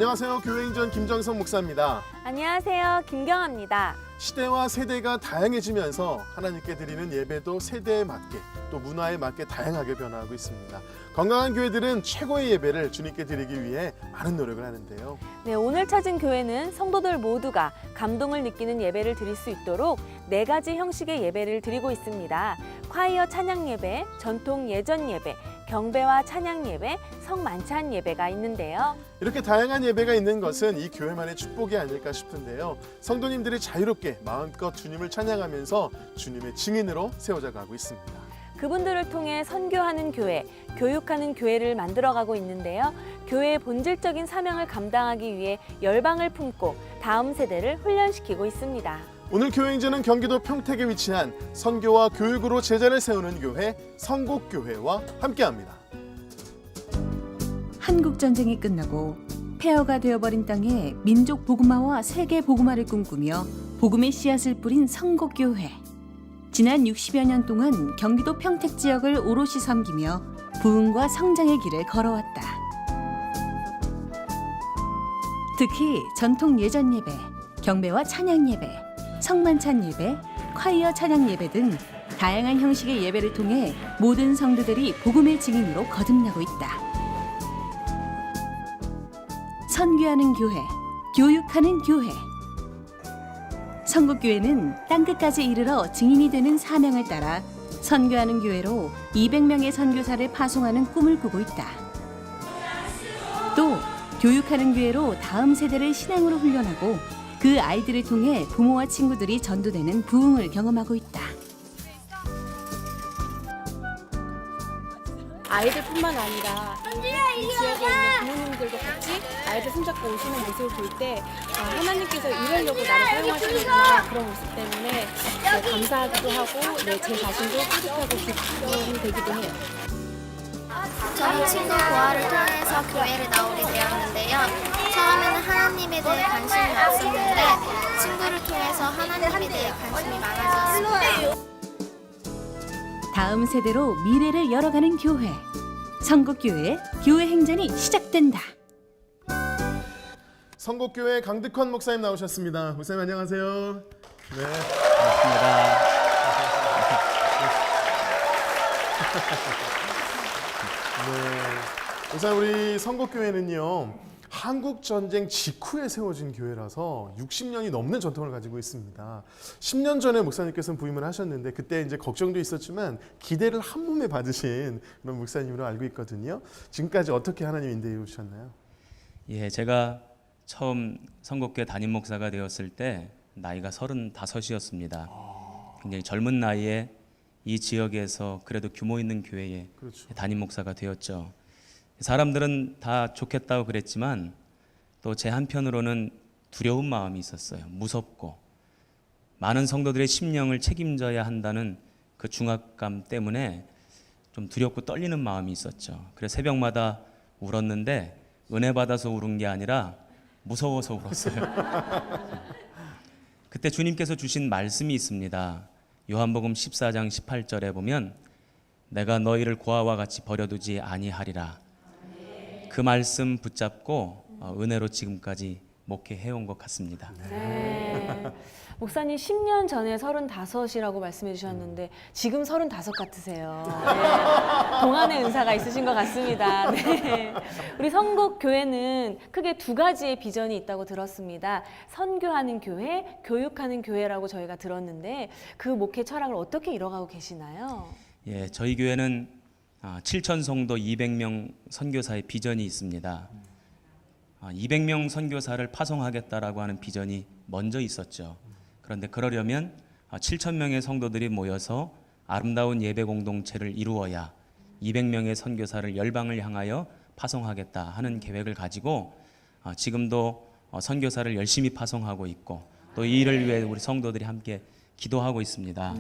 안녕하세요. 교회행전 김정성 목사입니다. 안녕하세요. 김경아입니다. 시대와 세대가 다양해지면서 하나님께 드리는 예배도 세대에 맞게 또 문화에 맞게 다양하게 변화하고 있습니다. 건강한 교회들은 최고의 예배를 주님께 드리기 위해 많은 노력을 하는데요. 네, 오늘 찾은 교회는 성도들 모두가 감동을 느끼는 예배를 드릴 수 있도록 4가지 형식의 예배를 드리고 있습니다. 콰이어 찬양 예배, 전통 예전 예배, 경배와 찬양 예배, 성만찬 예배가 있는데요. 이렇게 다양한 예배가 있는 것은 이 교회만의 축복이 아닐까 싶은데요. 성도님들이 자유롭게 마음껏 주님을 찬양하면서 주님의 증인으로 세워져 가고 있습니다. 그분들을 통해 선교하는 교회, 교육하는 교회를 만들어가고 있는데요. 교회의 본질적인 사명을 감당하기 위해 열방을 품고 다음 세대를 훈련시키고 있습니다. 오늘 교회행전은 경기도 평택에 위치한 선교와 교육으로 제자를 세우는 교회 성곡교회와 함께합니다. 한국전쟁이 끝나고 폐허가 되어버린 땅에 민족 복음화와 세계 복음화를 꿈꾸며 복음의 씨앗을 뿌린 성곡교회. 지난 60여 년 동안 경기도 평택 지역을 오롯이 섬기며 부흥과 성장의 길을 걸어왔다. 특히 전통 예전 예배, 경배와 찬양 예배, 성만찬 예배, 콰이어 찬양 예배 등 다양한 형식의 예배를 통해 모든 성도들이 복음의 증인으로 거듭나고 있다. 선교하는 교회, 교육하는 교회. 성곡교회는 땅끝까지 이르러 증인이 되는 사명을 따라 선교하는 교회로 200명의 선교사를 파송하는 꿈을 꾸고 있다. 또 교육하는 교회로 다음 세대를 신앙으로 훈련하고 그 아이들을 통해 부모와 친구들이 전도되는 부흥을 경험하고 있다. 아이들뿐만 아니라 이 지역에 있는 부모님들도 같이 아이들 손잡고 오시는 모습을 볼 때 하나님께서 이러려고 나를 사용하시는구나 그런 모습 때문에 감사하기도 하고 제 자신도 뿌듯하고 기쁨이 되기도 해요. 저는 친구 보아를 통해서 교회를 나오게 되었는데요. 처음에는 하나님에 대해 관심이 없었는데 친구를 통해서 하나님에 대해 관심이 많아졌습니다. 다음 세대로 미래를 열어가는 교회. 성곡교회의 교회 행전이 시작된다. 성곡교회 강득헌 목사님 나오셨습니다. 목사님 안녕하세요. 네, 반갑습니다. 네. 목사님 우리 성곡교회는요. 한국 전쟁 직후에 세워진 교회라서 60년이 넘는 전통을 가지고 있습니다. 10년 전에 목사님께서는 부임을 하셨는데 그때 이제 걱정도 있었지만 기대를 한 몸에 받으신 그런 목사님으로 알고 있거든요. 지금까지 어떻게 하나님 인도해 오셨나요? 예, 제가 처음 성곡교회 담임 목사가 되었을 때 나이가 35이었습니다. 굉장히 젊은 나이에 이 지역에서 그래도 규모 있는 교회에 그렇죠. 담임 목사가 되었죠. 사람들은 다 좋겠다고 그랬지만 또 제 한편으로는 두려운 마음이 있었어요. 무섭고 많은 성도들의 심령을 책임져야 한다는 그 중압감 때문에 좀 두렵고 떨리는 마음이 있었죠. 그래서 새벽마다 울었는데 은혜 받아서 울은 게 아니라 무서워서 울었어요. 그때 주님께서 주신 말씀이 있습니다. 요한복음 14장 18절에 보면 내가 너희를 고아와 같이 버려두지 아니하리라. 그 말씀 붙잡고 은혜로 지금까지 목회해온 것 같습니다. 네. 목사님 10년 전에 35이라고 말씀해 주셨는데 지금 35 같으세요. 네. 동안의 은사가 있으신 것 같습니다. 네. 우리 성곡교회는 크게 2가지의 비전이 있다고 들었습니다. 선교하는 교회, 교육하는 교회라고 저희가 들었는데 그 목회 철학을 어떻게 이뤄가고 계시나요? 예, 저희 교회는 7천 성도 200명 선교사의 비전이 있습니다. 200명 선교사를 파송하겠다라고 하는 비전이 먼저 있었죠. 그런데 그러려면 7,000명의 성도들이 모여서 아름다운 예배 공동체를 이루어야 200명의 선교사를 열방을 향하여 파송하겠다 하는 계획을 가지고 지금도 선교사를 열심히 파송하고 있고 또 이 일을 위해 우리 성도들이 함께 기도하고 있습니다.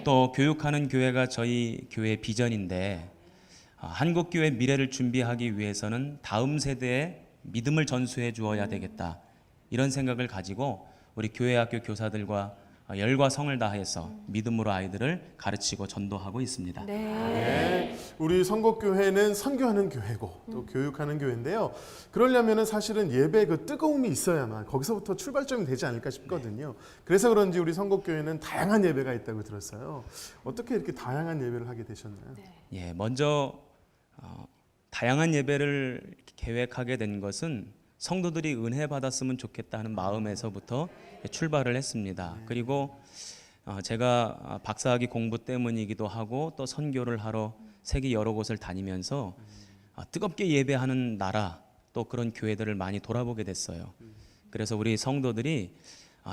또 교육하는 교회가 저희 교회의 비전인데 한국교회 미래를 준비하기 위해서는 다음 세대에 믿음을 전수해 주어야 되겠다 이런 생각을 가지고 우리 교회학교 교사들과 열과 성을 다해서 믿음으로 아이들을 가르치고 전도하고 있습니다. 네. 네, 우리 선곡교회는 선교하는 교회고 또 교육하는 교회인데요. 그러려면은 사실은 예배 그 뜨거움이 있어야만 거기서부터 출발점이 되지 않을까 싶거든요. 그래서 그런지 우리 선곡교회는 다양한 예배가 있다고 들었어요. 어떻게 이렇게 다양한 예배를 하게 되셨나요? 예, 먼저 다양한 예배를 계획하게 된 것은 성도들이 은혜 받았으면 좋겠다 하는 마음에서부터 출발을 했습니다. 그리고 제가 박사학위 공부 때문이기도 하고 또 선교를 하러 세계 여러 곳을 다니면서 뜨겁게 예배하는 나라 또 그런 교회들을 많이 돌아보게 됐어요. 그래서 우리 성도들이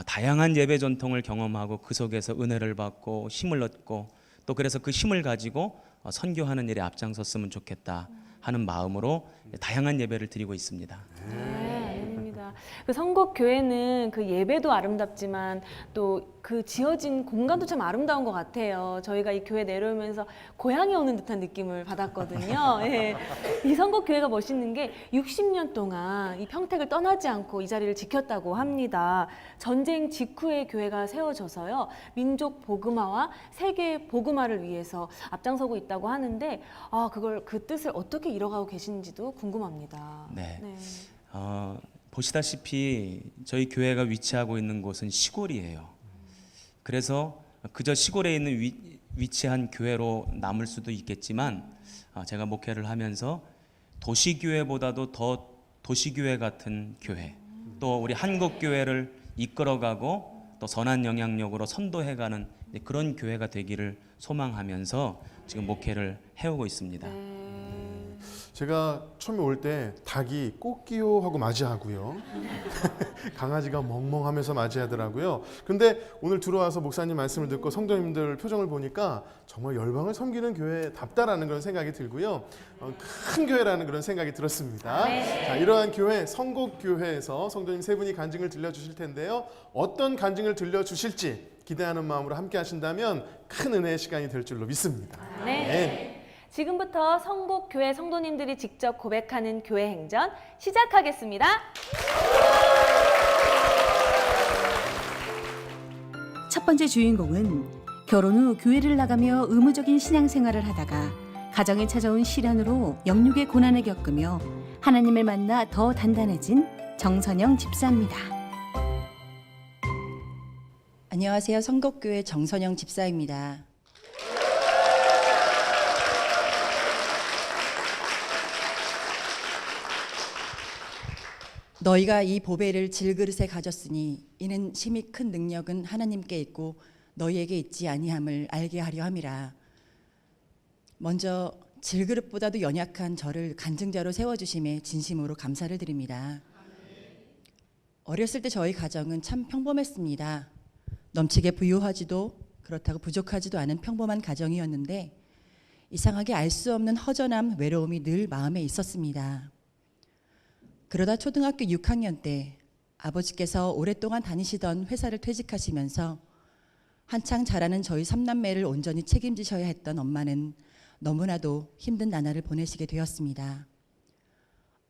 다양한 예배 전통을 경험하고 그 속에서 은혜를 받고 힘을 얻고 또 그래서 그 힘을 가지고 선교하는 일에 앞장섰으면 좋겠다 하는 마음으로 다양한 예배를 드리고 있습니다. 네, 아닙니다. 그 선곡교회는 그 예배도 아름답지만 또 그 지어진 공간도 참 아름다운 것 같아요. 저희가 이 교회 내려오면서 고향에 오는 듯한 느낌을 받았거든요. 예. 이 선곡교회가 멋있는 게 60년 동안 이 평택을 떠나지 않고 이 자리를 지켰다고 합니다. 전쟁 직후에 교회가 세워져서요. 민족 복음화와 세계 복음화를 위해서 앞장서고 있다고 하는데 그걸 그 뜻을 어떻게 이뤄가고 계신지도 궁금합니다. 네. 보시다시피 저희 교회가 위치하고 있는 곳은 시골이에요. 그래서 그저 시골에 있는 위치한 교회로 남을 수도 있겠지만 제가 목회를 하면서 도시교회보다도 더 도시교회 같은 교회, 또 우리 한국교회를 이끌어가고 또 선한 영향력으로 선도해가는 그런 교회가 되기를 소망하면서 지금 목회를 해오고 있습니다. 제가 처음에 올 때 닭이 꽃기요 하고 맞이하고요. 강아지가 멍멍하면서 맞이하더라고요. 근데 오늘 들어와서 목사님 말씀을 듣고 성도님들 표정을 보니까 정말 열방을 섬기는 교회답다라는 그런 생각이 들고요. 큰 교회라는 그런 생각이 들었습니다. 자, 이러한 교회 선곡교회에서 성도님 세 분이 간증을 들려주실 텐데요. 어떤 간증을 들려주실지 기대하는 마음으로 함께 하신다면 큰 은혜의 시간이 될 줄로 믿습니다. 네. 지금부터 선곡교회 성도님들이 직접 고백하는 교회 행전 시작하겠습니다. 첫 번째 주인공은 결혼 후 교회를 나가며 의무적인 신앙생활을 하다가 가정에 찾아온 시련으로 영육의 고난을 겪으며 하나님을 만나 더 단단해진 정선영 집사입니다. 안녕하세요. 선곡교회 정선영 집사입니다. 너희가 이 보배를 질그릇에 가졌으니 이는 심히 큰 능력은 하나님께 있고 너희에게 있지 아니함을 알게 하려 함이라. 먼저 질그릇보다도 연약한 저를 간증자로 세워주심에 진심으로 감사를 드립니다. 어렸을 때 저희 가정은 참 평범했습니다. 넘치게 부유하지도 그렇다고 부족하지도 않은 평범한 가정이었는데 이상하게 알 수 없는 허전함, 외로움이 늘 마음에 있었습니다. 그러다 초등학교 6학년 때 아버지께서 오랫동안 다니시던 회사를 퇴직하시면서 한창 자라는 저희 3남매를 온전히 책임지셔야 했던 엄마는 너무나도 힘든 나날을 보내시게 되었습니다.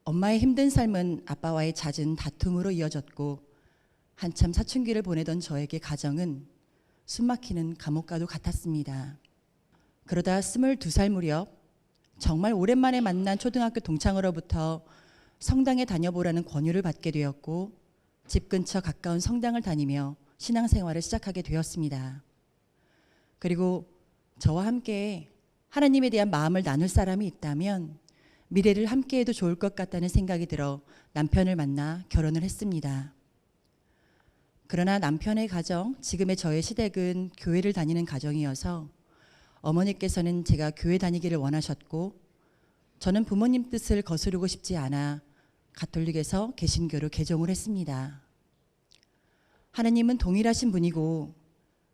엄마의 힘든 삶은 아빠와의 잦은 다툼으로 이어졌고 한참 사춘기를 보내던 저에게 가정은 숨막히는 감옥과도 같았습니다. 그러다 22살 무렵 정말 오랜만에 만난 초등학교 동창으로부터 성당에 다녀보라는 권유를 받게 되었고 집 근처 가까운 성당을 다니며 신앙생활을 시작하게 되었습니다. 그리고 저와 함께 하나님에 대한 마음을 나눌 사람이 있다면 미래를 함께해도 좋을 것 같다는 생각이 들어 남편을 만나 결혼을 했습니다. 그러나 남편의 가정, 지금의 저의 시댁은 교회를 다니는 가정이어서 어머니께서는 제가 교회 다니기를 원하셨고 저는 부모님 뜻을 거스르고 싶지 않아 가톨릭에서 개신교로 개종을 했습니다. 하나님은 동일하신 분이고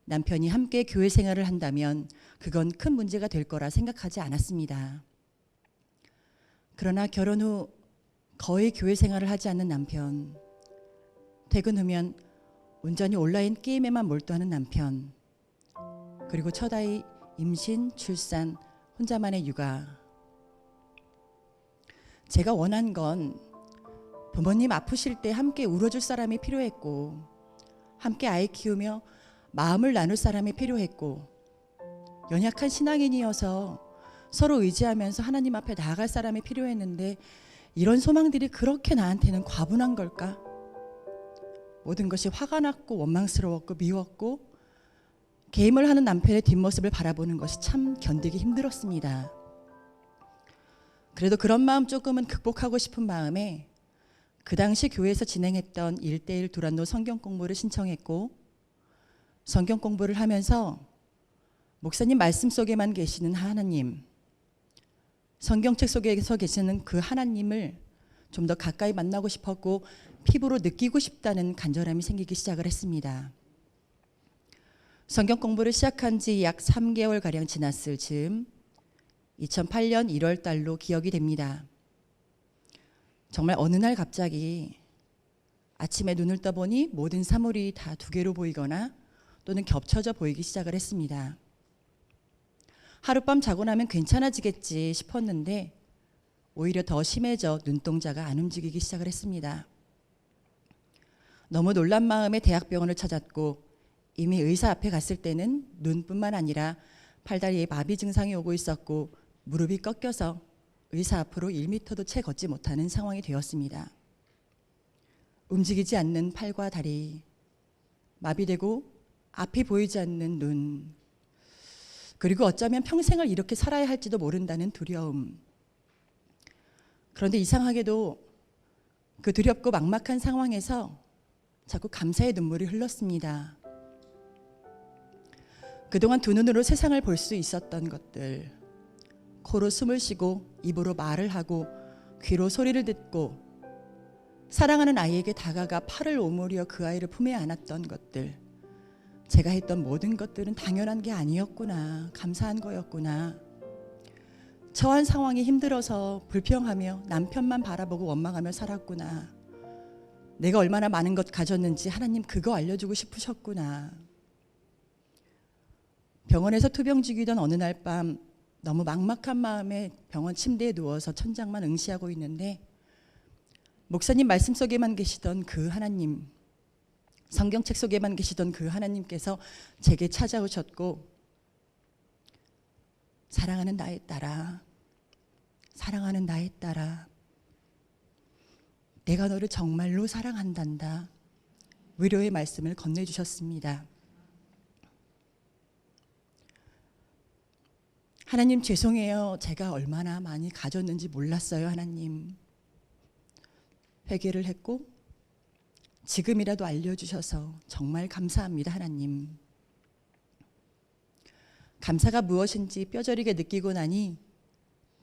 남편이 함께 교회 생활을 한다면 그건 큰 문제가 될 거라 생각하지 않았습니다. 그러나 결혼 후 거의 교회 생활을 하지 않는 남편, 퇴근 후면 온전히 온라인 게임에만 몰두하는 남편, 그리고 첫 아이 임신, 출산, 혼자만의 육아. 제가 원한 건 부모님 아프실 때 함께 울어줄 사람이 필요했고 함께 아이 키우며 마음을 나눌 사람이 필요했고 연약한 신앙인이어서 서로 의지하면서 하나님 앞에 나아갈 사람이 필요했는데 이런 소망들이 그렇게 나한테는 과분한 걸까? 모든 것이 화가 났고 원망스러웠고 미웠고 게임을 하는 남편의 뒷모습을 바라보는 것이 참 견디기 힘들었습니다. 그래도 그런 마음 조금은 극복하고 싶은 마음에 그 당시 교회에서 진행했던 1:1 두란노 성경 공부를 신청했고 성경 공부를 하면서 목사님 말씀 속에만 계시는 하나님, 성경책 속에서 계시는 그 하나님을 좀 더 가까이 만나고 싶었고 피부로 느끼고 싶다는 간절함이 생기기 시작을 했습니다. 성경 공부를 시작한 지 약 3개월가량 지났을 즈음 2008년 1월 달로 기억이 됩니다. 정말 어느 날 갑자기 아침에 눈을 떠보니 모든 사물이 다 두 개로 보이거나 또는 겹쳐져 보이기 시작을 했습니다. 하룻밤 자고 나면 괜찮아지겠지 싶었는데 오히려 더 심해져 눈동자가 안 움직이기 시작을 했습니다. 너무 놀란 마음에 대학병원을 찾았고 이미 의사 앞에 갔을 때는 눈뿐만 아니라 팔다리에 마비 증상이 오고 있었고 무릎이 꺾여서 의사 앞으로 1m도 채 걷지 못하는 상황이 되었습니다. 움직이지 않는 팔과 다리, 마비되고 앞이 보이지 않는 눈, 그리고 어쩌면 평생을 이렇게 살아야 할지도 모른다는 두려움. 그런데 이상하게도 그 두렵고 막막한 상황에서 자꾸 감사의 눈물이 흘렀습니다. 그동안 두 눈으로 세상을 볼 수 있었던 것들, 코로 숨을 쉬고 입으로 말을 하고 귀로 소리를 듣고 사랑하는 아이에게 다가가 팔을 오므려 그 아이를 품에 안았던 것들, 제가 했던 모든 것들은 당연한 게 아니었구나, 감사한 거였구나. 처한 상황이 힘들어서 불평하며 남편만 바라보고 원망하며 살았구나. 내가 얼마나 많은 것 가졌는지 하나님 그거 알려주고 싶으셨구나. 병원에서 투병 중이던 어느 날 밤 너무 막막한 마음에 병원 침대에 누워서 천장만 응시하고 있는데 목사님 말씀 속에만 계시던 그 하나님, 성경책 속에만 계시던 그 하나님께서 제게 찾아오셨고 사랑하는 나의 딸아, 사랑하는 나의 딸아, 내가 너를 정말로 사랑한단다. 위로의 말씀을 건네주셨습니다. 하나님 죄송해요. 제가 얼마나 많이 가졌는지 몰랐어요. 하나님. 회개를 했고 지금이라도 알려주셔서 정말 감사합니다. 하나님. 감사가 무엇인지 뼈저리게 느끼고 나니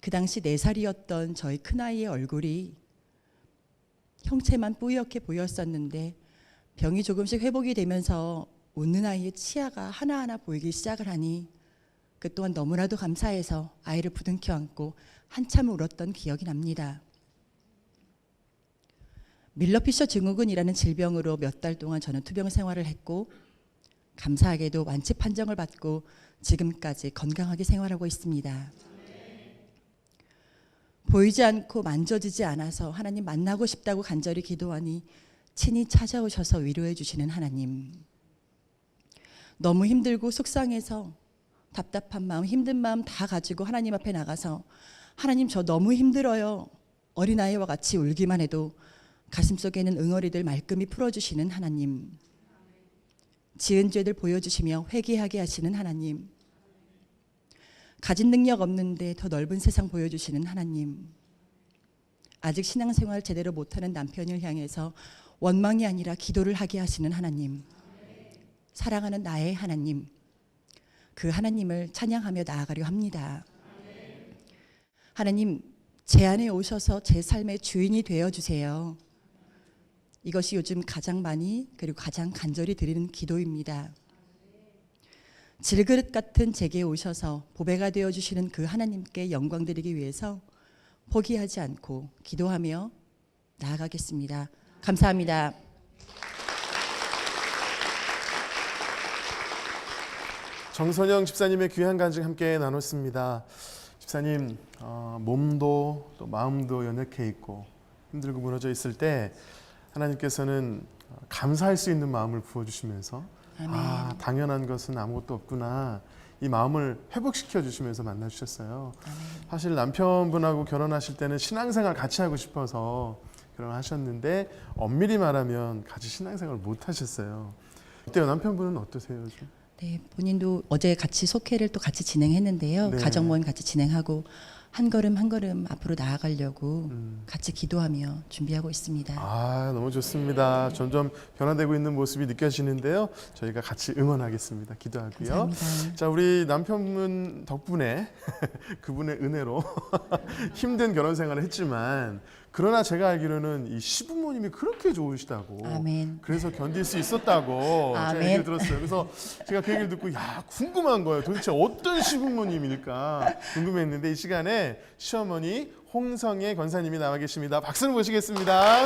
그 당시 4살이었던 저희 큰아이의 얼굴이 형체만 뿌옇게 보였었는데 병이 조금씩 회복이 되면서 웃는 아이의 치아가 하나하나 보이기 시작을 하니 그 또한 너무나도 감사해서 아이를 부둥켜 안고 한참 울었던 기억이 납니다. 밀러피셔 증후군이라는 질병으로 몇 달 동안 저는 투병 생활을 했고 감사하게도 완치 판정을 받고 지금까지 건강하게 생활하고 있습니다. 보이지 않고 만져지지 않아서 하나님 만나고 싶다고 간절히 기도하니 친히 찾아오셔서 위로해 주시는 하나님. 너무 힘들고 속상해서 답답한 마음, 힘든 마음 다 가지고 하나님 앞에 나가서 하나님 저 너무 힘들어요. 어린아이와 같이 울기만 해도 가슴속에는 응어리들 말끔히 풀어주시는 하나님. 지은 죄들 보여주시며 회개하게 하시는 하나님. 가진 능력 없는데 더 넓은 세상 보여주시는 하나님. 아직 신앙생활 제대로 못하는 남편을 향해서 원망이 아니라 기도를 하게 하시는 하나님. 사랑하는 나의 하나님. 그 하나님을 찬양하며 나아가려 합니다. 하나님, 제 안에 오셔서 제 삶의 주인이 되어주세요. 이것이 요즘 가장 많이 그리고 가장 간절히 드리는 기도입니다. 질그릇 같은 제게 오셔서 보배가 되어주시는 그 하나님께 영광 드리기 위해서 포기하지 않고 기도하며 나아가겠습니다. 감사합니다. 정선영 집사님의 귀한 간증 함께 나눴습니다. 집사님, 몸도 또 마음도 연약해 있고 힘들고 무너져 있을 때 하나님께서는 감사할 수 있는 마음을 부어주시면서 아멘. 아, 당연한 것은 아무것도 없구나. 이 마음을 회복시켜 주시면서 만나 주셨어요. 사실 남편분하고 결혼하실 때는 신앙생활 같이 하고 싶어서 결혼하셨는데 엄밀히 말하면 같이 신앙생활 못 하셨어요. 어때요? 남편분은 어떠세요? 좀? 네, 본인도 어제 같이 속회를 또 같이 진행했는데요. 네. 가정 모임 같이 진행하고 한 걸음 한 걸음 앞으로 나아가려고 같이 기도하며 준비하고 있습니다. 아, 너무 좋습니다. 점점 변화되고 있는 모습이 느껴지는데요. 저희가 같이 응원하겠습니다. 기도하고요. 감사합니다. 자, 우리 남편분 덕분에 그분의 은혜로 힘든 결혼 생활을 했지만 그러나 제가 알기로는 이 시부모님이 그렇게 좋으시다고 아멘. 그래서 견딜 수 있었다고 제가 아멘. 얘기를 들었어요. 그래서 제가 그 얘기를 듣고 야 궁금한 거예요. 도대체 어떤 시부모님일까 궁금했는데 이 시간에 시어머니 홍성애 권사님이 나와 계십니다. 박수를 모시겠습니다.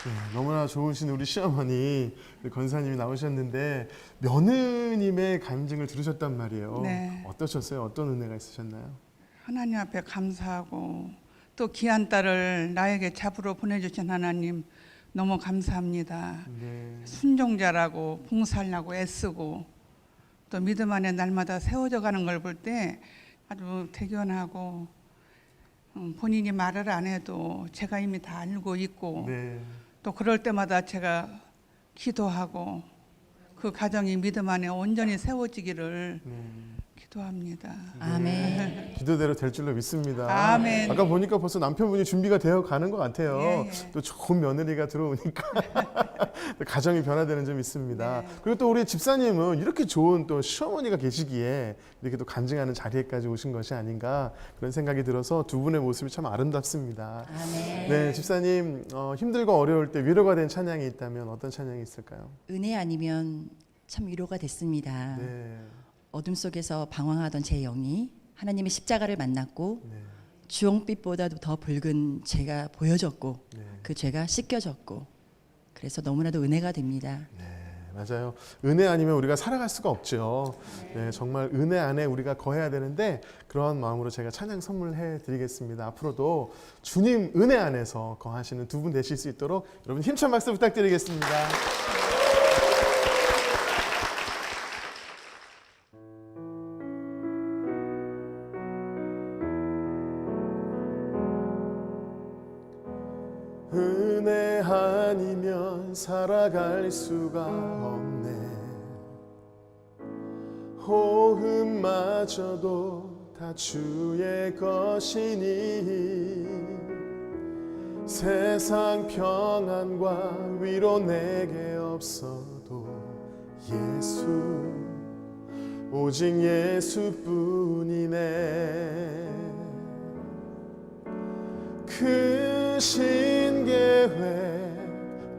네, 너무나 좋으신 우리 시어머니 우리 권사님이 나오셨는데 며느님의 간증을 들으셨단 말이에요. 네. 어떠셨어요? 어떤 은혜가 있으셨나요? 하나님 앞에 감사하고 또 귀한 딸을 나에게 잡으러 보내주신 하나님 너무 감사합니다. 네. 순종자라고 봉사하려고 애쓰고 또 믿음 안에 날마다 세워져 가는 걸 볼 때 아주 대견하고 본인이 말을 안 해도 제가 이미 다 알고 있고 네. 또 그럴 때마다 제가 기도하고 그 가정이 믿음 안에 온전히 세워지기를 기도합니다. 아멘. 기도대로 될 줄로 믿습니다. 아멘. 아까 보니까 벌써 남편분이 준비가 되어 가는 것 같아요. 예, 예. 또 좋은 며느리가 들어오니까 또 가정이 변화되는 점이 있습니다. 네. 그리고 또 우리 집사님은 이렇게 좋은 또 시어머니가 계시기에 이렇게 또 간증하는 자리에까지 오신 것이 아닌가 그런 생각이 들어서 두 분의 모습이 참 아름답습니다. 아멘. 네, 집사님 힘들고 어려울 때 위로가 된 찬양이 있다면 어떤 찬양이 있을까요? 은혜 아니면 참 위로가 됐습니다. 네, 어둠 속에서 방황하던 제 영이 하나님의 십자가를 만났고 네, 주홍빛보다도 더 붉은 죄가 보여졌고 네. 그 죄가 씻겨졌고 그래서 너무나도 은혜가 됩니다. 맞아요. 은혜 아니면 우리가 살아갈 수가 없죠. 네, 정말 은혜 안에 우리가 거해야 되는데 그런 마음으로 제가 찬양 선물해 드리겠습니다. 앞으로도 주님 은혜 안에서 거하시는 두 분 되실 수 있도록 여러분 힘찬 박수 부탁드리겠습니다. 은혜 아니면 살아갈 수가 없네. 호흡마저도 다 주의 것이니 세상 평안과 위로 내게 없어도 예수 오직 예수뿐이네. 그 신계획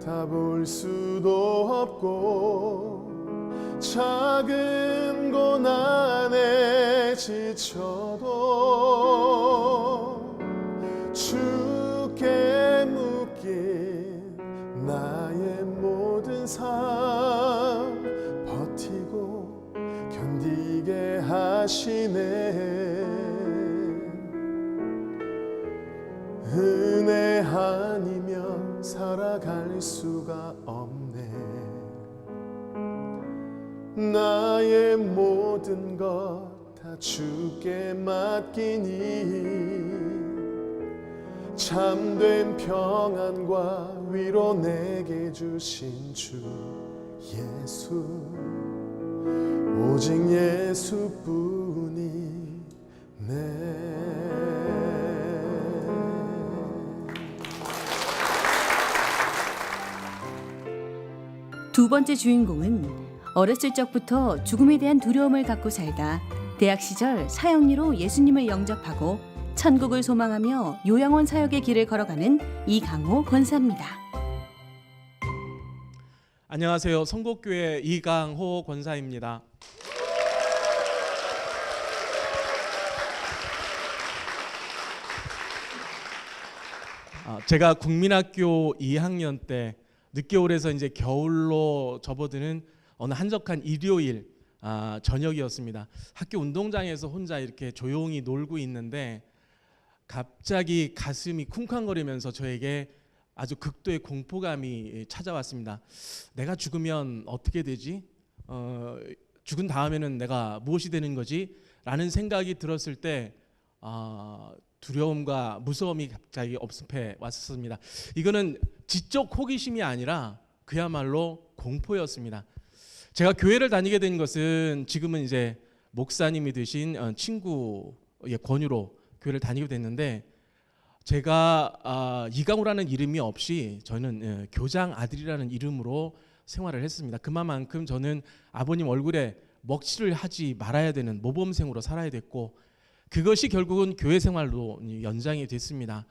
다 볼 수도 없고 작은 고난에 지쳐도 주께 묶인 나의 모든 삶 버티고 견디게 하시네. 은혜 아니면 살아갈 수가 없네. 나의 모든 것 다 주께 맡기니 참된 평안과 위로 내게 주신 주 예수 오직 예수뿐이네. 두 번째 주인공은 어렸을 적부터 죽음에 대한 두려움을 갖고 살다 대학 시절 사형리로 예수님을 영접하고 천국을 소망하며 요양원 사역의 길을 걸어가는 이강호 권사입니다. 안녕하세요. 성곡교회 이강호 권사입니다. 제가 국민학교 2학년 때 늦겨울에서 이제 겨울로 접어드는 어느 한적한 일요일 저녁이었습니다. 학교 운동장에서 혼자 이렇게 조용히 놀고 있는데 갑자기 가슴이 쿵쾅거리면서 저에게 아주 극도의 공포감이 찾아왔습니다. 내가 죽으면 어떻게 되지? 죽은 다음에는 내가 무엇이 되는 거지? 라는 생각이 들었을 때 두려움과 무서움이 갑자기 엄습해 왔습니다. 이거는 지적 호기심이 아니라 그야말로 공포였습니다. 제가 교회를 다니게 된 것은 지금은 이제 목사님이 되신 친구의 권유로 교회를 다니게 됐는데, 제가 이강우라는 이름이 없이 저는 교장 아들이라는 이름으로 생활을 했습니다. 그만큼 저는 아버님 얼굴에 먹칠을 하지 말아야 되는 모범생으로 살아야 됐고, 그것이 결국은 교회 생활로 연장이 됐습니다.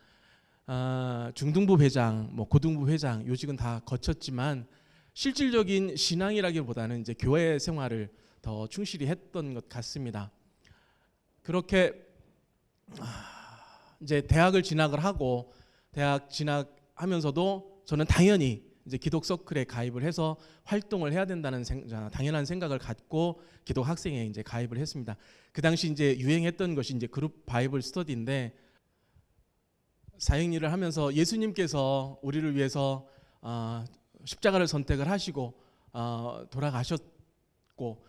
중등부 회장, 고등부 회장 요직은 다 거쳤지만 실질적인 신앙이라기보다는 이제 교회 생활을 더 충실히 했던 것 같습니다. 그렇게 이제 대학을 진학을 하고, 대학 진학하면서도 저는 당연히 이제 기독 서클에 가입을 해서 활동을 해야 된다는 당연한 생각을 갖고 기독 학생에 이제 가입을 했습니다. 그 당시 이제 유행했던 것이 이제 그룹 바이블 스터디인데, 사역 일을 하면서 예수님께서 우리를 위해서 십자가를 선택을 하시고 돌아가셨고,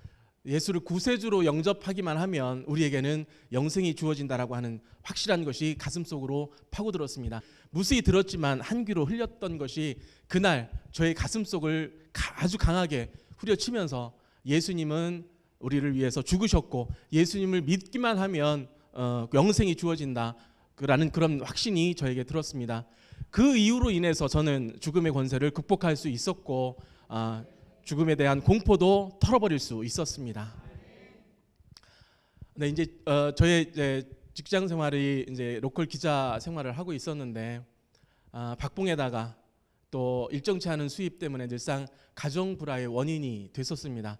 예수를 구세주로 영접하기만 하면 우리에게는 영생이 주어진다라고 하는 확실한 것이 가슴속으로 파고들었습니다. 무수히 들었지만 한 귀로 흘렸던 것이 그날 저의 가슴속을 아주 강하게 후려치면서, 예수님은 우리를 위해서 죽으셨고 예수님을 믿기만 하면 영생이 주어진다라는 그런 확신이 저에게 들었습니다. 그 이유로 인해서 저는 죽음의 권세를 극복할 수 있었고, 죽음에 대한 공포도 털어버릴 수 있었습니다. 네, 이제 저의 직장 생활이 이제 로컬 기자 생활을 하고 있었는데, 박봉에다가 또 일정치 않은 수입 때문에 늘상 가정 불화의 원인이 됐었습니다.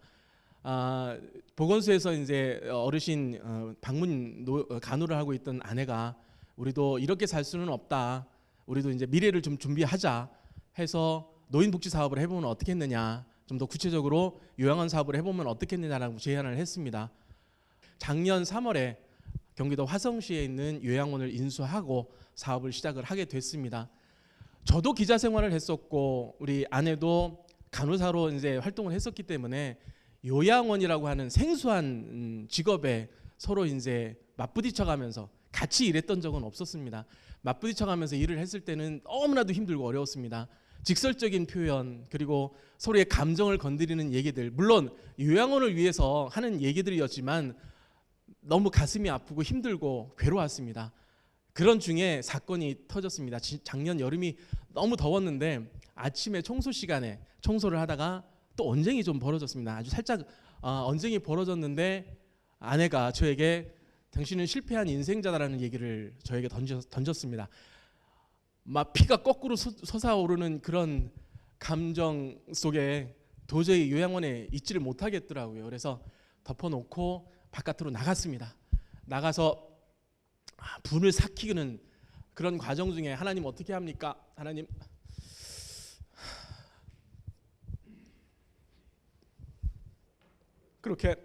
보건소에서 이제 어르신 방문 간호를 하고 있던 아내가, 우리도 이렇게 살 수는 없다, 우리도 이제 미래를 좀 준비하자 해서 노인복지 사업을 해보면 어떻겠느냐, 좀 더 구체적으로 요양원 사업을 해보면 어떻겠느냐라고 제안을 했습니다. 작년 3월에 경기도 화성시에 있는 요양원을 인수하고 사업을 시작을 하게 됐습니다. 저도 기자 생활을 했었고 우리 아내도 간호사로 이제 활동을 했었기 때문에 요양원이라고 하는 생소한 직업에 서로 이제 맞부딪혀가면서 같이 일했던 적은 없었습니다. 맞부딪혀가면서 일을 했을 때는 너무나도 힘들고 어려웠습니다. 직설적인 표현, 그리고 서로의 감정을 건드리는 얘기들, 물론 요양원을 위해서 하는 얘기들이었지만 너무 가슴이 아프고 힘들고 괴로웠습니다. 그런 중에 사건이 터졌습니다. 작년 여름이 너무 더웠는데 아침에 청소 시간에 청소를 하다가 또 언쟁이 좀 벌어졌습니다. 아주 살짝 언쟁이 벌어졌는데 아내가 저에게 당신은 실패한 인생자다라는 얘기를 저에게 던졌습니다. 막 피가 거꾸로 솟아오르는 그런 감정 속에 도저히 요양원에 있지를 못하겠더라고요. 그래서 덮어놓고 바깥으로 나갔습니다. 나가서 분을 삭히는 그런 과정 중에, 하나님 어떻게 합니까? 하나님, 그렇게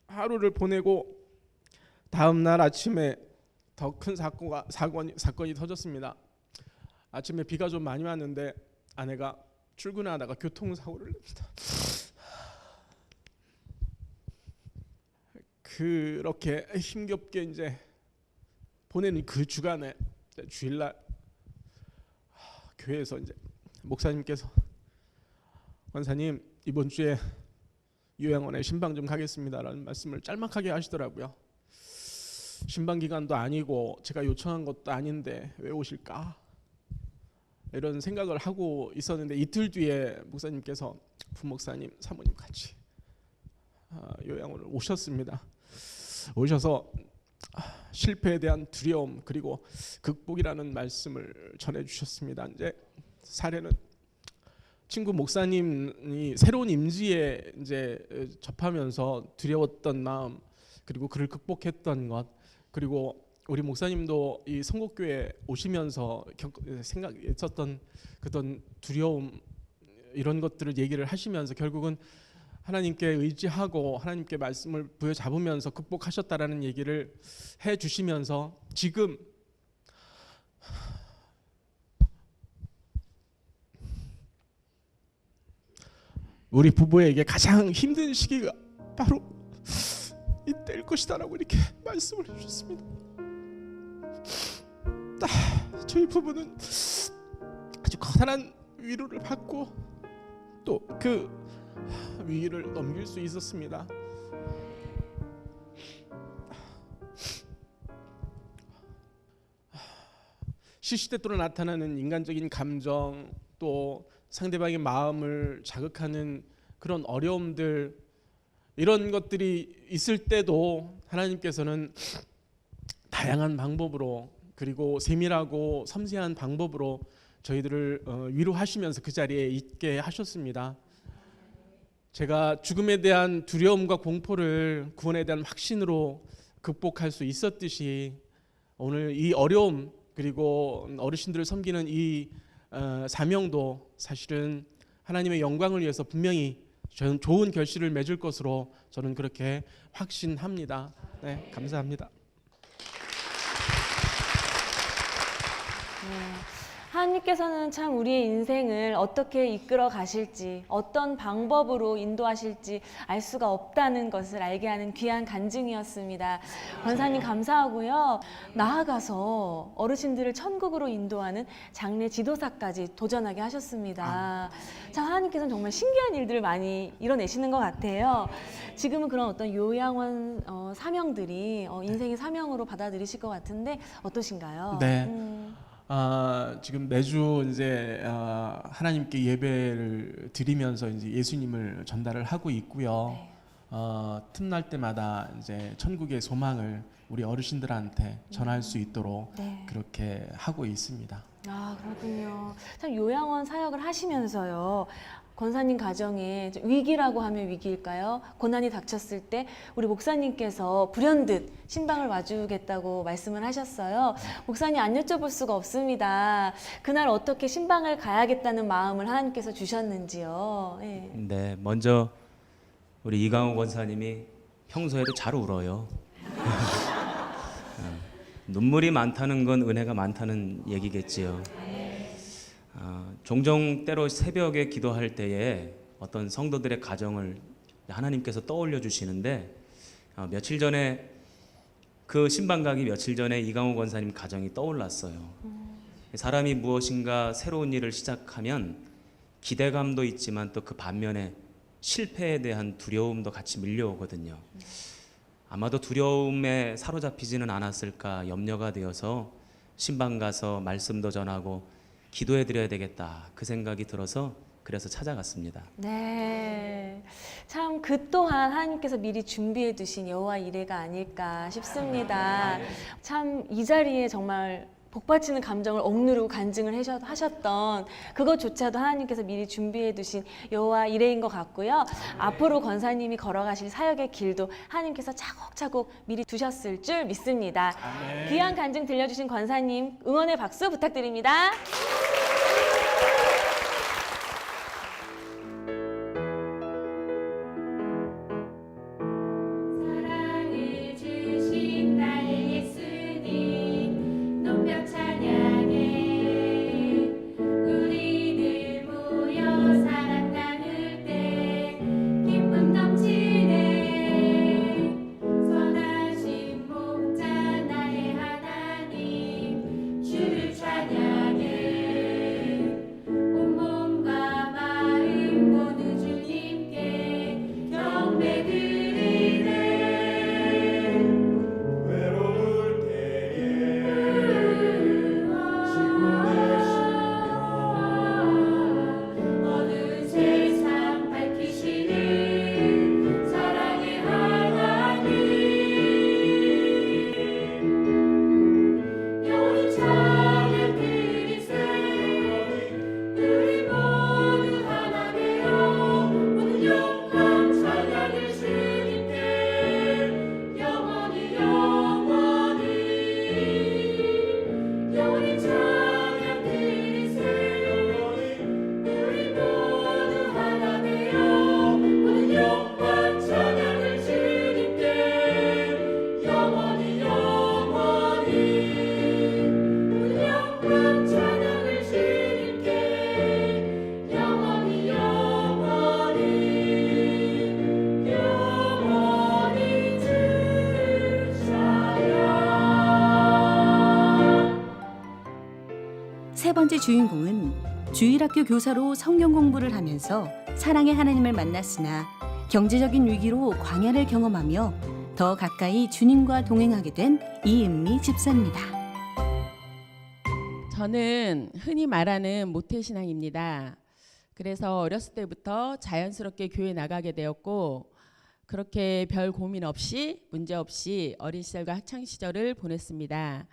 하루를 보내고 다음 날 아침에 더 큰 사건이 터졌습니다. 아침에 비가 좀 많이 왔는데 아내가 출근하다가 교통사고를 냅니다. 그렇게 힘겹게 이제 보내는 그 주간에 주일날 교회에서 이제 목사님께서, 권사님 이번 주에 요양원에 신방 좀 가겠습니다라는 말씀을 짤막하게 하시더라고요. 신방 기간도 아니고 제가 요청한 것도 아닌데 왜 오실까? 이런 생각을 하고 있었는데, 이틀 뒤에 목사님께서 부목사님, 사모님 같이 요양원을 오셨습니다. 오셔서 실패에 대한 두려움 그리고 극복이라는 말씀을 전해주셨습니다. 이제 사례는 친구 목사님이 새로운 임지에 이제 접하면서 두려웠던 마음, 그리고 그를 극복했던 것, 그리고 우리 목사님도 이 성곡교회 오시면서 생각했었던 그런 두려움, 이런 것들을 얘기를 하시면서 결국은 하나님께 의지하고 하나님께 말씀을 부여잡으면서 극복하셨다라는 얘기를 해주시면서, 지금 우리 부부에게 가장 힘든 시기가 바로 이때일 것이다라고 이렇게 말씀을 해주셨습니다. 저희 부부는 아주 커다란 위로를 받고 또 그 위기를 넘길 수 있었습니다. 시시때때로 나타나는 인간적인 감정, 또 상대방의 마음을 자극하는 그런 어려움들, 이런 것들이 있을 때도 하나님께서는 다양한 방법으로, 그리고 세밀하고 섬세한 방법으로 저희들을 위로하시면서 그 자리에 있게 하셨습니다. 제가 죽음에 대한 두려움과 공포를 구원에 대한 확신으로 극복할 수 있었듯이 오늘 이 어려움, 그리고 어르신들을 섬기는 이 사명도 사실은 하나님의 영광을 위해서 분명히 저는 좋은 결실을 맺을 것으로 저는 그렇게 확신합니다. 네, 감사합니다. 하나님께서는 참 우리의 인생을 어떻게 이끌어 가실지, 어떤 방법으로 인도하실지 알 수가 없다는 것을 알게 하는 귀한 간증이었습니다. 권사님 감사하고요. 나아가서 어르신들을 천국으로 인도하는 장례 지도사까지 도전하게 하셨습니다. 참 하나님께서는 정말 신기한 일들을 많이 이뤄내시는 것 같아요. 지금은 그런 어떤 요양원 사명들이 인생의 사명으로 받아들이실 것 같은데 어떠신가요? 네. 지금 매주 이제 하나님께 예배를 드리면서 이제 예수님을 전달을 하고 있고요. 틈날 때마다 이제 천국의 소망을 우리 어르신들한테 전할 수 있도록 그렇게 하고 있습니다. 아, 그렇군요. 참 요양원 사역을 하시면서요. 권사님 가정에 위기라고 하면 위기일까요? 고난이 닥쳤을 때 우리 목사님께서 불현듯 신방을 와주겠다고 말씀을 하셨어요. 목사님 안 여쭤볼 수가 없습니다. 그날 어떻게 신방을 가야겠다는 마음을 하나님께서 주셨는지요. 네. 네, 먼저 우리 이강호 권사님이 평소에도 잘 울어요. 눈물이 많다는 건 은혜가 많다는 얘기겠지요. 종종 때로 새벽에 기도할 때에 어떤 성도들의 가정을 하나님께서 떠올려 주시는데 며칠 전에 그 신방가기 며칠 전에 이강호 권사님 가정이 떠올랐어요. 사람이 무엇인가 새로운 일을 시작하면 기대감도 있지만 또 그 반면에 실패에 대한 두려움도 같이 밀려오거든요. 아마도 두려움에 사로잡히지는 않았을까 염려가 되어서 신방 가서 말씀도 전하고 기도해 드려야 되겠다 그 생각이 들어서 그래서 찾아갔습니다. 네, 참 그 또한 하나님께서 미리 준비해 두신 여호와 이레가 아닐까 싶습니다. 참 이 자리에 정말 복받치는 감정을 억누르고 간증을 하셨던 그것조차도 하나님께서 미리 준비해 두신 여호와 이레인 것 같고요. 앞으로 권사님이 걸어가실 사역의 길도 하나님께서 차곡차곡 미리 두셨을 줄 믿습니다. 귀한 간증 들려주신 권사님 응원의 박수 부탁드립니다. 찬양해 세 번째 주인공은 주일학교 교사로 성경 공부를 하면서 사랑의 하나님을 만났으나 경제적인 위기로 광야를 경험하며 더 가까이 주님과 동행하게 된 이은미 집사입니다. 저는 흔히 말하는 모태신앙입니다. 그래서 어렸을 때부터 자연스럽게 교회 나가게 되었고 그렇게 별 고민 없이 문제 없이 어린 시절과 학창 시절을 보냈습니다.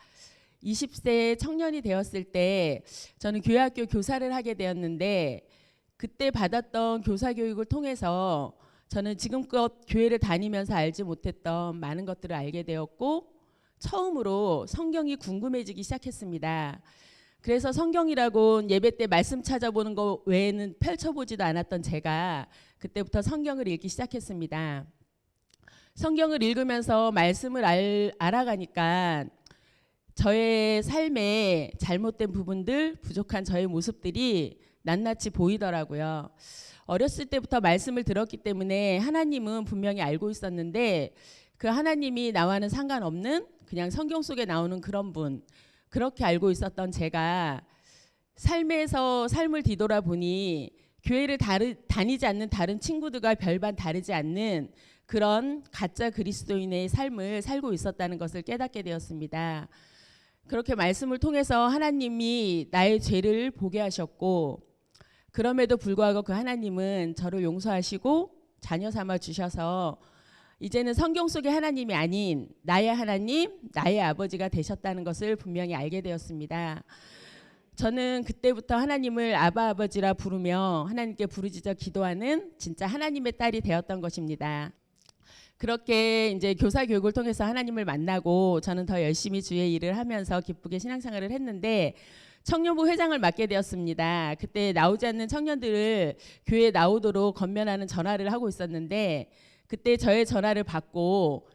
20세 청년이 되었을 때 저는 교회학교 교사를 하게 되었는데 그때 받았던 교사 교육을 통해서 저는 지금껏 교회를 다니면서 알지 못했던 많은 것들을 알게 되었고 처음으로 성경이 궁금해지기 시작했습니다. 그래서 성경이라고 예배 때 말씀 찾아보는 거 외에는 펼쳐보지도 않았던 제가 그때부터 성경을 읽기 시작했습니다. 성경을 읽으면서 말씀을 알아가니까 저의 삶에 잘못된 부분들, 부족한 저의 모습들이 낱낱이 보이더라고요. 어렸을 때부터 말씀을 들었기 때문에 하나님은 분명히 알고 있었는데 그 하나님이 나와는 상관없는 그냥 성경 속에 나오는 그런 분, 그렇게 알고 있었던 제가 삶에서 삶을 뒤돌아보니 교회를 다니지 않는 다른 친구들과 별반 다르지 않는 그런 가짜 그리스도인의 삶을 살고 있었다는 것을 깨닫게 되었습니다. 그렇게 말씀을 통해서 하나님이 나의 죄를 보게 하셨고 그럼에도 불구하고 그 하나님은 저를 용서하시고 자녀 삼아 주셔서 이제는 성경 속의 하나님이 아닌 나의 하나님, 나의 아버지가 되셨다는 것을 분명히 알게 되었습니다. 저는 그때부터 하나님을 아바 아버지라 부르며 하나님께 부르짖어 기도하는 진짜 하나님의 딸이 되었던 것입니다. 그렇게 이제 교사 교육을 통해서 하나님을 만나고 저는 더 열심히 주의 일을 하면서 기쁘게 신앙생활을 했는데 청년부 회장을 맡게 되었습니다. 그때 나오지 않는 청년들을 교회에 나오도록 건면하는 전화를 하고 있었는데 그때 저의 전화를 받고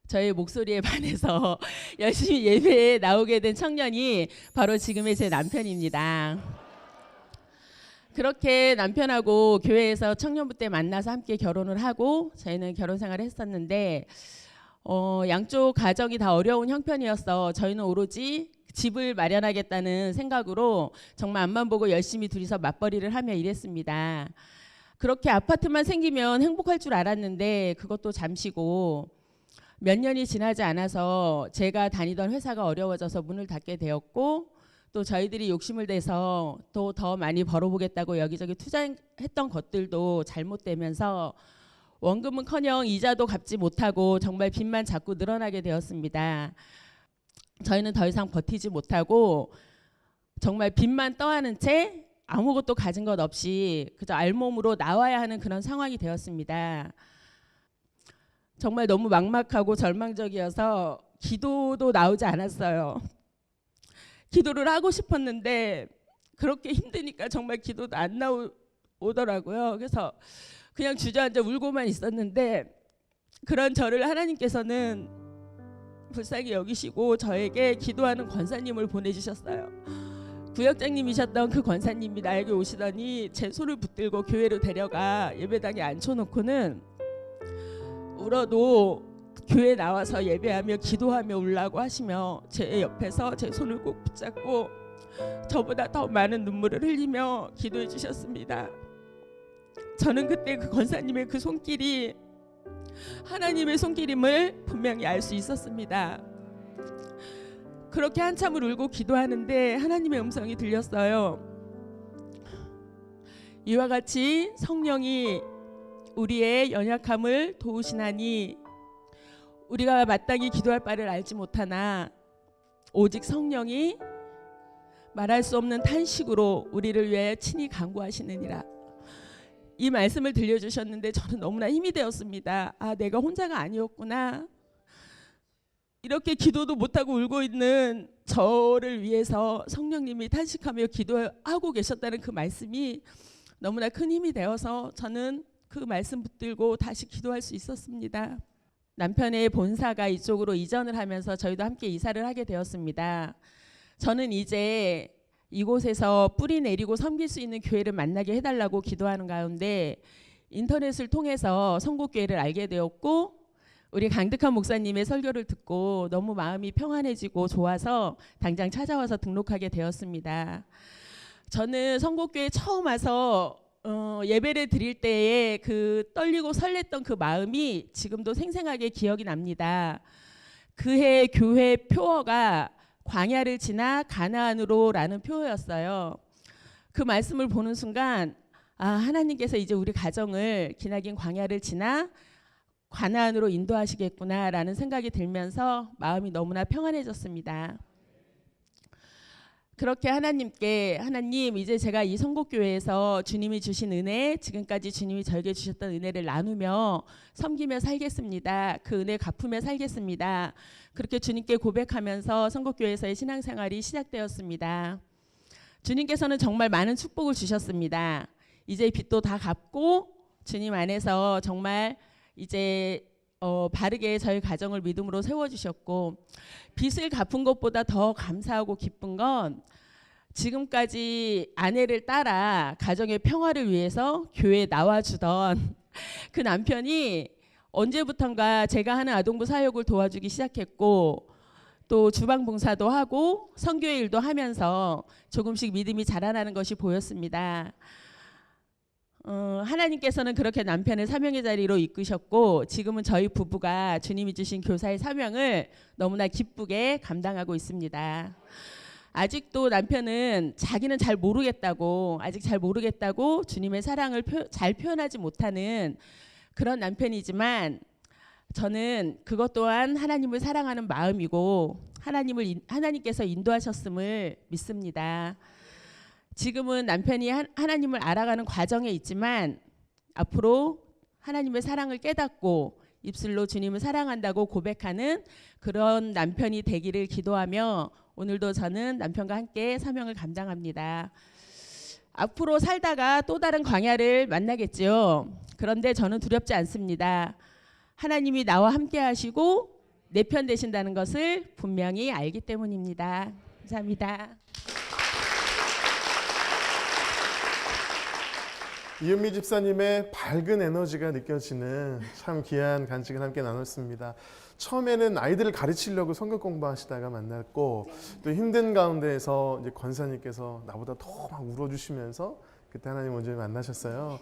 저의 목소리에 반해서 열심히 예배에 나오게 된 청년이 바로 지금의 제 남편입니다. 그렇게 남편하고 교회에서 청년부 때 만나서 함께 결혼을 하고 저희는 결혼 생활을 했었는데 양쪽 가정이 다 어려운 형편이어서 저희는 오로지 집을 마련하겠다는 생각으로 정말 앞만 보고 열심히 둘이서 맞벌이를 하며 일했습니다. 그렇게 아파트만 생기면 행복할 줄 알았는데 그것도 잠시고 몇 년이 지나지 않아서 제가 다니던 회사가 어려워져서 문을 닫게 되었고 또 저희들이 욕심을 내서 또 더 많이 벌어보겠다고 여기저기 투자했던 것들도 잘못되면서 원금은커녕 이자도 갚지 못하고 정말 빚만 자꾸 늘어나게 되었습니다. 저희는 더 이상 버티지 못하고 정말 빚만 떠안은 채 아무것도 가진 것 없이 그저 알몸으로 나와야 하는 그런 상황이 되었습니다. 정말 너무 막막하고 절망적이어서 기도도 나오지 않았어요. 기도를 하고 싶었는데 그렇게 힘드니까 정말 기도도 안 나오더라고요. 그래서 그냥 주저앉아 울고만 있었는데 그런 저를 하나님께서는 불쌍히 여기시고 저에게 기도하는 권사님을 보내주셨어요. 구역장님이셨던 그 권사님이 나에게 오시더니 제 손을 붙들고 교회로 데려가 예배당에 앉혀놓고는 울어도 교회 나와서 예배하며 기도하며 울라고 하시며 제 옆에서 제 손을 꼭 붙잡고 저보다 더 많은 눈물을 흘리며 기도해 주셨습니다. 저는 그때 그 권사님의 그 손길이 하나님의 손길임을 분명히 알 수 있었습니다. 그렇게 한참을 울고 기도하는데 하나님의 음성이 들렸어요. 이와 같이 성령이 우리의 연약함을 도우시나니 우리가 마땅히 기도할 바를 알지 못하나 오직 성령이 말할 수 없는 탄식으로 우리를 위해 친히 간구하시느니라. 이 말씀을 들려주셨는데 저는 너무나 힘이 되었습니다. 아, 내가 혼자가 아니었구나. 이렇게 기도도 못하고 울고 있는 저를 위해서 성령님이 탄식하며 기도하고 계셨다는 그 말씀이 너무나 큰 힘이 되어서 저는 그 말씀 붙들고 다시 기도할 수 있었습니다. 남편의 본사가 이쪽으로 이전을 하면서 저희도 함께 이사를 하게 되었습니다. 저는 이제 이곳에서 뿌리 내리고 섬길 수 있는 교회를 만나게 해달라고 기도하는 가운데 인터넷을 통해서 선곡교회를 알게 되었고 우리 강득한 목사님의 설교를 듣고 너무 마음이 평안해지고 좋아서 당장 찾아와서 등록하게 되었습니다. 저는 선곡교회 처음 와서 예배를 드릴 때에 그 떨리고 설렜던 그 마음이 지금도 생생하게 기억이 납니다. 그해 교회 표어가 광야를 지나 가나안으로라는 표어였어요. 그 말씀을 보는 순간 하나님께서 이제 우리 가정을 기나긴 광야를 지나 가나안으로 인도하시겠구나라는 생각이 들면서 마음이 너무나 평안해졌습니다. 그렇게 하나님께 하나님 이제 제가 이 선곡교회에서 주님이 주신 은혜 지금까지 주님이 저에게 주셨던 은혜를 나누며 섬기며 살겠습니다. 그 은혜 갚으며 살겠습니다. 그렇게 주님께 고백하면서 선곡교회에서의 신앙생활이 시작되었습니다. 주님께서는 정말 많은 축복을 주셨습니다. 이제 빚도 다 갚고 주님 안에서 정말 이제 바르게 저희 가정을 믿음으로 세워주셨고 빚을 갚은 것보다 더 감사하고 기쁜 건 지금까지 아내를 따라 가정의 평화를 위해서 교회에 나와주던 그 남편이 언제부턴가 제가 하는 아동부 사역을 도와주기 시작했고 또 주방 봉사도 하고 선교회 일도 하면서 조금씩 믿음이 자라나는 것이 보였습니다. 하나님께서는 그렇게 남편을 사명의 자리로 이끄셨고 지금은 저희 부부가 주님이 주신 교사의 사명을 너무나 기쁘게 감당하고 있습니다. 아직도 남편은 자기는 잘 모르겠다고 주님의 사랑을 잘 표현하지 못하는 그런 남편이지만 저는 그것 또한 하나님을 사랑하는 마음이고 하나님께서 인도하셨음을 믿습니다. 지금은 남편이 하나님을 알아가는 과정에 있지만 앞으로 하나님의 사랑을 깨닫고 입술로 주님을 사랑한다고 고백하는 그런 남편이 되기를 기도하며 오늘도 저는 남편과 함께 사명을 감당합니다. 앞으로 살다가 또 다른 광야를 만나겠죠. 그런데 저는 두렵지 않습니다. 하나님이 나와 함께 하시고 내 편 되신다는 것을 분명히 알기 때문입니다. 감사합니다. 이은미 집사님의 밝은 에너지가 느껴지는 참 귀한 간증을 함께 나눴습니다. 처음에는 아이들을 가르치려고 성경 공부하시다가 만났고 또 힘든 가운데에서 이제 권사님께서 나보다 더 막 울어주시면서 그때 하나님 먼저 만나셨어요.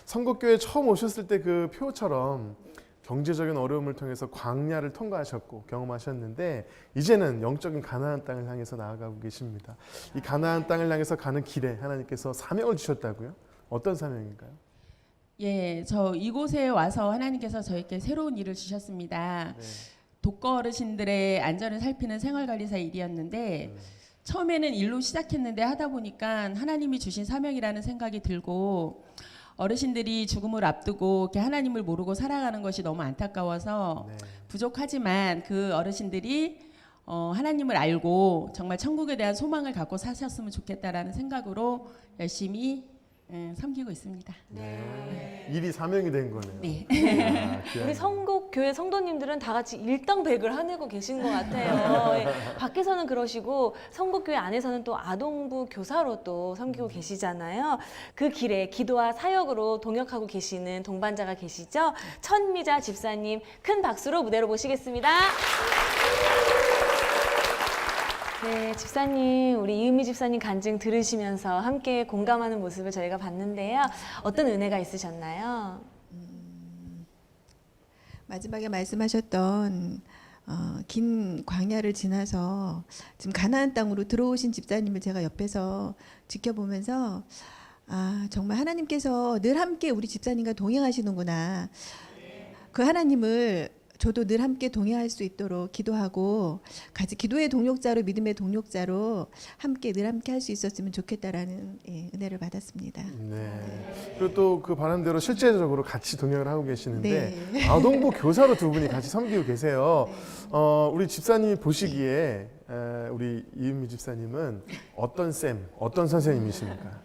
선곡교회 처음 오셨을 때 그 표처럼 경제적인 어려움을 통해서 광야를 통과하셨고 경험하셨는데 이제는 영적인 가나안 땅을 향해서 나아가고 계십니다. 이 가나안 땅을 향해서 가는 길에 하나님께서 사명을 주셨다고요? 어떤 사명인가요? 예, 저 이곳에 와서 하나님께서 저에게 새로운 일을 주셨습니다. 네. 독거 어르신들의 안전을 살피는 생활관리사 일이었는데 처음에는 일로 시작했는데 하다 보니까 하나님이 주신 사명이라는 생각이 들고 어르신들이 죽음을 앞두고 이렇게 하나님을 모르고 살아가는 것이 너무 안타까워서 네. 부족하지만 그 어르신들이 하나님을 알고 정말 천국에 대한 소망을 갖고 사셨으면 좋겠다라는 생각으로 열심히 섬기고 있습니다. 네. 일이 사명이 된 거네요. 네. 우리 선곡교회 성도님들은 다 같이 일당백을 하내고 계신 것 같아요. 예, 밖에서는 그러시고 선곡교회 안에서는 또 아동부 교사로 또 섬기고 계시잖아요. 그 길에 기도와 사역으로 동역하고 계시는 동반자가 계시죠? 천미자 집사님 큰 박수로 무대로 모시겠습니다. 네, 집사님, 우리 이은미 집사님 간증 들으시면서 함께 공감하는 모습을 저희가 봤는데요. 어떤 은혜가 있으셨나요? 마지막에 말씀하셨던 긴 광야를 지나서 지금 가나안 땅으로 들어오신 집사님을 제가 옆에서 지켜보면서 정말 하나님께서 늘 함께 우리 집사님과 동행하시는구나. 그 하나님을 저도 늘 함께 동행할 수 있도록 기도하고 같이 기도의 동역자로 믿음의 동역자로 늘 함께 할 수 있었으면 좋겠다라는 은혜를 받았습니다. 네. 그리고 또 그 바람대로 실제적으로 같이 동역을 하고 계시는데 네. 아동부 교사로 두 분이 같이 섬기고 계세요. 우리 집사님이 보시기에 우리 이은미 집사님은 어떤 선생님이십니까?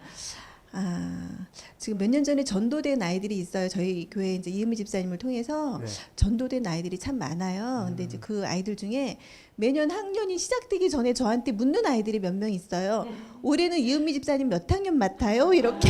지금 몇 년 전에 전도된 아이들이 있어요. 저희 교회 이제 이은미 집사님을 통해서 네. 전도된 아이들이 참 많아요. 근데 이제 그 아이들 중에 매년 학년이 시작되기 전에 저한테 묻는 아이들이 몇 명 있어요. 올해는 이은미 집사님 몇 학년 맡아요? 이렇게.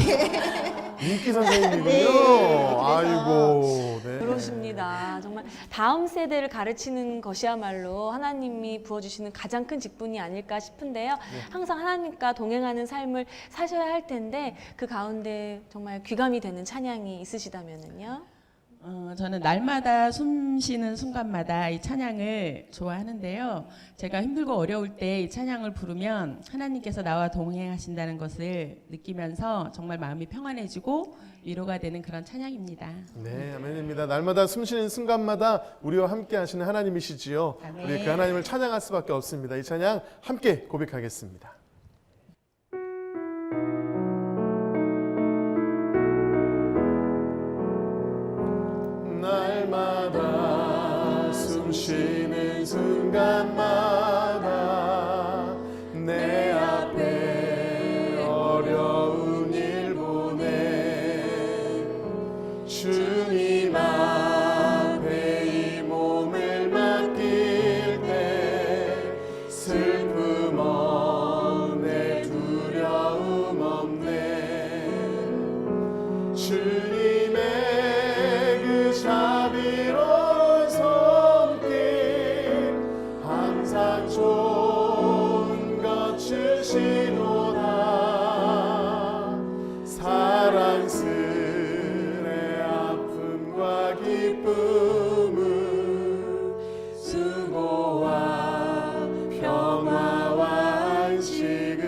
인기 선생님이군요. 네, 그래서 아이고. 네. 그러십니다. 정말 다음 세대를 가르치는 것이야말로 하나님이 부어주시는 가장 큰 직분이 아닐까 싶은데요. 항상 하나님과 동행하는 삶을 사셔야 할 텐데 그 가운데 정말 귀감이 되는 찬양이 있으시다면은요. 저는 날마다 숨 쉬는 순간마다 이 찬양을 좋아하는데요. 제가 힘들고 어려울 때 이 찬양을 부르면 하나님께서 나와 동행하신다는 것을 느끼면서 정말 마음이 평안해지고 위로가 되는 그런 찬양입니다. 네, 아멘입니다. 날마다 숨쉬는 순간마다 우리와 함께 하시는 하나님이시지요. 아멘. 우리 그 하나님을 찬양할 수밖에 없습니다. 이 찬양 함께 고백하겠습니다. 날마다 숨쉬는 순간마다 내 앞에 어려운 일 보내 주님 앞에 이 몸을 맡길 때 슬픔 없네 두려움 없네 주님의 자비로운 손길 항상 좋은 것 주시노라 사랑스레 아픔과 기쁨은 수고와 평화와 안식은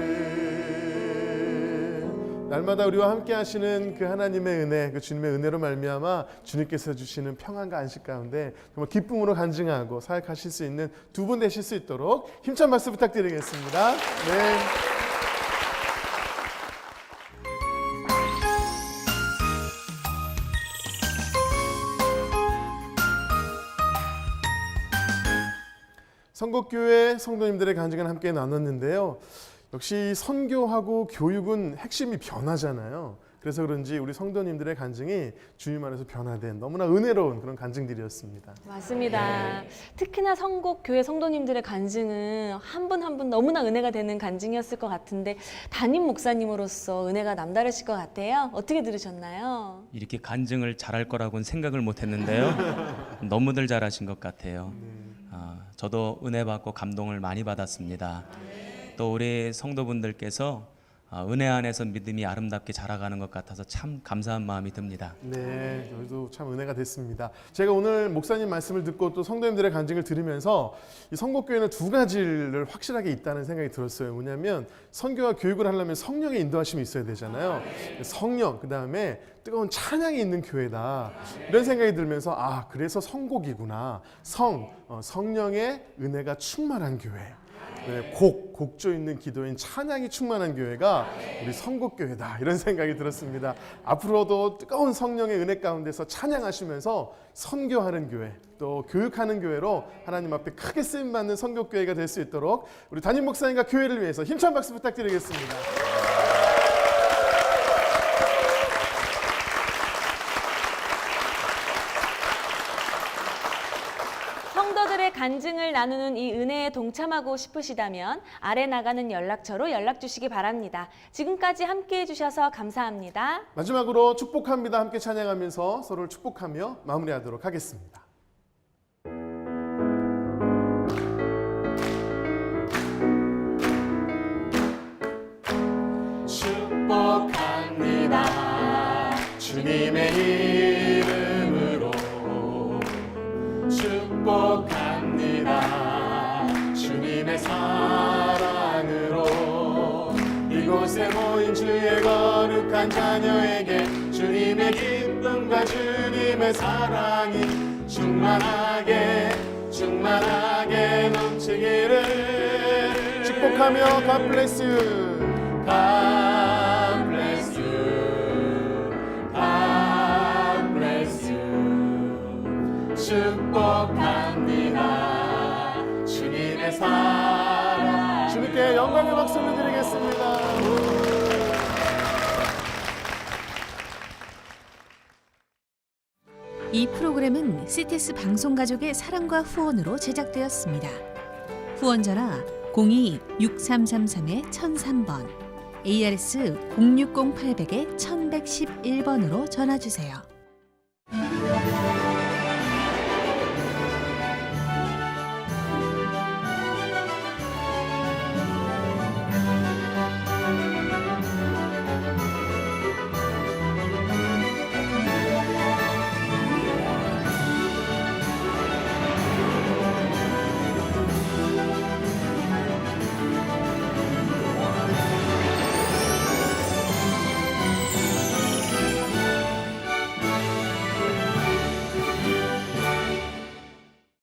날마다 우리와 함께 하시는 그 하나님의 은혜, 그 주님의 은혜로 말미암아 주님께서 주시는 평안과 안식 가운데 정말 기쁨으로 간증하고 사역하실 수 있는 두 분 되실 수 있도록 힘찬 박수 부탁드리겠습니다. 네. 선곡교회 성도님들의 간증을 함께 나눴는데요. 역시 선교하고 교육은 핵심이 변화잖아요. 그래서 그런지 우리 성도님들의 간증이 주님 안에서 변화된 너무나 은혜로운 그런 간증들이었습니다. 맞습니다. 특히나 선곡교회 성도님들의 간증은 한 분 한 분 너무나 은혜가 되는 간증이었을 것 같은데 담임 목사님으로서 은혜가 남다르실 것 같아요. 어떻게 들으셨나요? 이렇게 간증을 잘할 거라고는 생각을 못했는데요. 너무들 잘하신 것 같아요. 저도 은혜 받고 감동을 많이 받았습니다. 또 우리 성도분들께서 은혜 안에서 믿음이 아름답게 자라가는 것 같아서 참 감사한 마음이 듭니다. 네, 저희도 참 은혜가 됐습니다. 제가 오늘 목사님 말씀을 듣고 또 성도님들의 간증을 들으면서 이 선곡교회는 두 가지를 확실하게 있다는 생각이 들었어요. 뭐냐면 선교와 교육을 하려면 성령의 인도하심이 있어야 되잖아요. 성령, 그 다음에 뜨거운 찬양이 있는 교회다. 이런 생각이 들면서 그래서 선곡이구나. 성령의 은혜가 충만한 교회. 네, 곡조 있는 기도인 찬양이 충만한 교회가 우리 선곡교회다 이런 생각이 들었습니다. 앞으로도 뜨거운 성령의 은혜 가운데서 찬양하시면서 선교하는 교회 또 교육하는 교회로 하나님 앞에 크게 쓰임받는 선곡교회가 될 수 있도록 우리 담임 목사님과 교회를 위해서 힘찬 박수 부탁드리겠습니다. 성도들의 간증을 나누는 이 은혜에 동참하고 싶으시다면 아래 나가는 연락처로 연락 주시기 바랍니다. 지금까지 함께해 주셔서 감사합니다. 마지막으로 축복합니다. 함께 찬양하면서 서로를 축복하며 마무리하도록 하겠습니다. 축복합니다. 주님의 이름으로 축복합니다. 주님의 사랑으로 이곳에 모인 주의 거룩한 자녀에게 주님의 기쁨과 주님의 사랑이 충만하게 넘치기를 축복하며 God bless you. God bless you. God bless you. 축복합니다. 주님의 사랑. 주님께 영광의 박수를 드리겠습니다. 이 프로그램은 CTS 방송가족의 사랑과 후원으로 제작되었습니다. 후원 전화 02-6333-1003번 ARS 060-800-1111번으로 전화 주세요.